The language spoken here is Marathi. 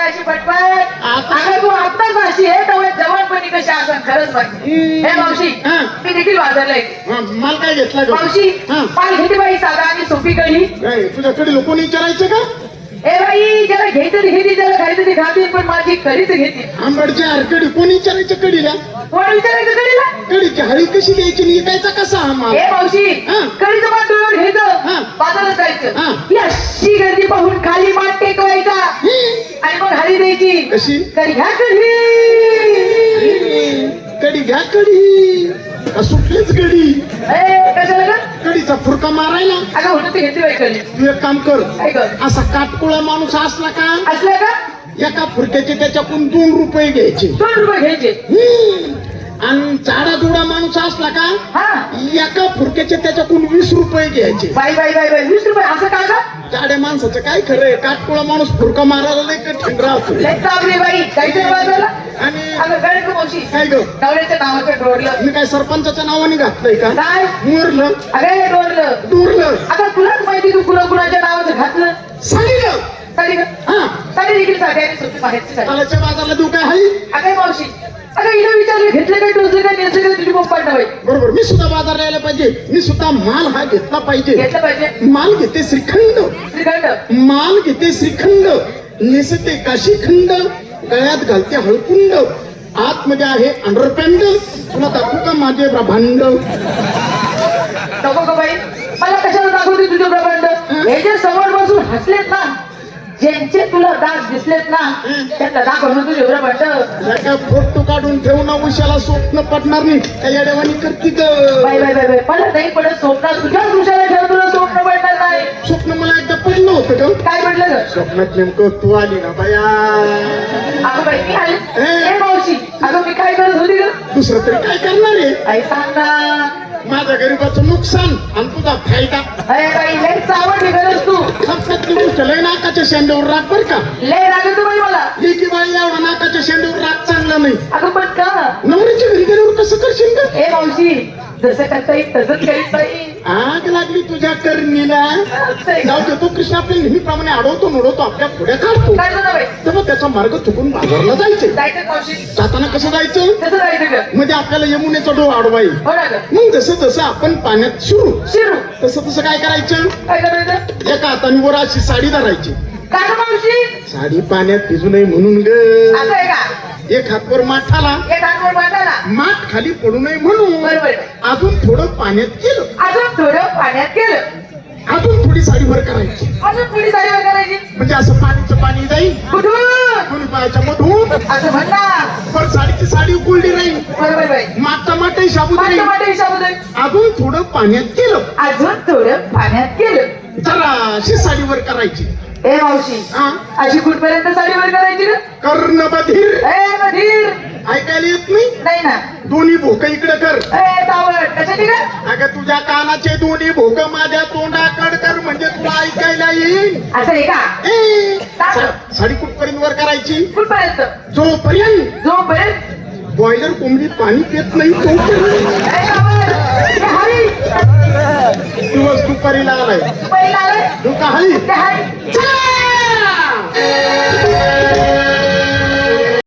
अशी पटपट अगं तू आत्ताच अशी आहे तेवढ्या जवानपणी कशी असं खरंच माहिती हे मावशी मी देखील बाजारला येते माल काय घेतला मावशी माल घेते बाई साधा आणि सोपी कढी तुझ्याकडे लोकांनी विचारायचं का ए बाई ज्याला घ्यायचं घेते ज्याला खायचं ते खाते पण माझी कढीच घेते आंबडची हरकडी कोणी विचारायचं कडीला कोण विचारायचं कढीला कडीची हळी कशी द्यायची आणि विकायचा कसा हा माल ए मावशी कढीचं माल डोळ्यावर घ्यायचं बाजारात जायचं ही अशी गर्दी पाहून खाली माल टेकवायचा आणि मग हळी द्यायची कशी कढी घ्या कढी कडी घ्या कडी का सुटलीच कडी कशाला ग कडीचा फुरका मारायला अगं होतं ते घेते बाई कढी तू एक काम कर काय कर असा काटकुळा माणूस असला का असलं का एका फुरक्याचे त्याच्याकडून 2 रुपये घ्यायचे 2 रुपये घ्यायचे आणि चाडा जोडा माणूस असला का हा एका फुरक्याचे त्याच्याकडून 20 रुपये घ्यायचे बाई बाई बाई बाई 20 रुपये असं का ग चाड्या माणसाचं काय खरंय काटकुळा माणूस फुरका मारायला लय कठीण राहतो लय चावली बाई काहीतरी बाजारला आणि अगं गणक मावशी काय ग नवऱ्याच्या नावाचं डोरलं मी काय सरपंचाच्या नावाने घातलंय का काय मुरलं अगं डोरलं डुरलं आता तुलाच माहिती तू कुणाच्या नावाचं घातलं सांगितलं साडी ग हा साडी देखील साडी आणि सोपी बाहेरची साडी कालाच्या बाजारला देऊ काय हाय अगं मावशी अगं हिला विचारलं घेतलं काय टोचलं काय नेसलं काय तुझी पप्पा बाई बरोबर मी सुद्धा बाजारला यायला पाहिजे मी सुद्धा माल हा घेतला पाहिजे घेतलं पाहिजे माल घेते श्रीखंड श्रीखंड माल घेते श्रीखंड नेसते काशीखंड गळ्यात घालते हळकुंड आतमध्ये आहे अंडरपॅन्ड तुला दाखवू का माझे ब्रह्मांड नको ग बाई मला कशाला दाखवते तुझे ब्रह्मांड हे जे समोर बसून हसलेत ना ज्यांचे तुला दाग दिसलेत ना त्यांना दाखवणं तुझे ब्रह्मांड फोटो काढून ठेवून उशाला स्वप्न पडणार नाही काही अडवाणी करते बाई बाई बाई बाई मला नाही पडत स्वप्नात तुझ्याच उशाला ठेव तुला स्वप्न पडणार नाही स्वप्न मला एकदा पडलं होतं का काय म्हटलं ग स्वप्नात नेमकं तू आली ना बाया अगं बाई मी आले हे मावशी अगं मी काय करत होती ग दुसरं तरी काय करणार आहे आई सांग ना माझ्या गरीबाचं नुकसान आणि तुझा फायदा अरे बाई लय चावड निघालच तू फक्त तू लय नाकाच्या शेंड्यावर राग बर का लय लागत बाई मला लेकी बाई एवढा नाकाच्या शेंड्यावर राग चांगला नाही अगं पण का नवऱ्याच्या घरी गेल्यावर कसं करशील का ए मावशी जसं करता येईल तसंच करीत बाई आग लागली तुझ्या करणीला जाऊ दे तो कृष्ण आपल्या नेहमीप्रमाणे अडवतो नडवतो आपल्या पुढे काढतो काय झालं बाई तेव्हा त्याचा मार्ग चुकून बाजारला जायचं जायचं मावशी जाताना कसं जायचं कसं जायचं ग म्हणजे आपल्याला यमुनेचा डोळ अडवाई हो ना ग मग जसं जसं आपण पाण्यात शिरू शिरू तसं तसं काय करायचं काय करायचं एका हाताने वर अशी साडी धरायची काय ग मावशी साडी पाण्यात भिजू नये म्हणून ग असं आहे का एक हातवर माठाला एक हातवर वाटायला माठ खाली पडू नये म्हणून बरोबर अजून थोडं पाण्यात केलं अजून थोडं पाण्यात गेलं अजून थोडी साडीवर करायची अजून थोडी साडीवर करायची म्हणजे असं पाणीचं पाणी जाईल कुठून दोन्ही पायाच्या मधून असं म्हणणार पण साडीची साडी उकळली राहील बरोबर बाई मागचा माठही शाबूत माझ्या राहील वाटे हिशाबत आहे. अजून थोडं पाण्यात केलं अजून थोडं पाण्यात गेलं जराशी साडीवर करायची ए मावशी हा अशी कुठपर्यंत साडीवर करायची ग कर्णबधीर ए बधीर ऐकायला येत नाही नाही ना दोन्ही भोक इकडे कर ए तावड कशाची ग अगं तुझ्या कानाचे दोन्ही भोक माझ्या तोंडाकड कर म्हणजे तुला ऐकायला येईल असं आहे का ए, साडी कुठपर्यंत वर करायची कुठपर्यंत जोपर्यंत जोपर्यंत बॉयलर कोंबडी पाणी पित नाही तोपर्यंत ए तावड ते हरी दिवस दुपारी लागलाय पहिला आलं तू का हरी ते हरी चला!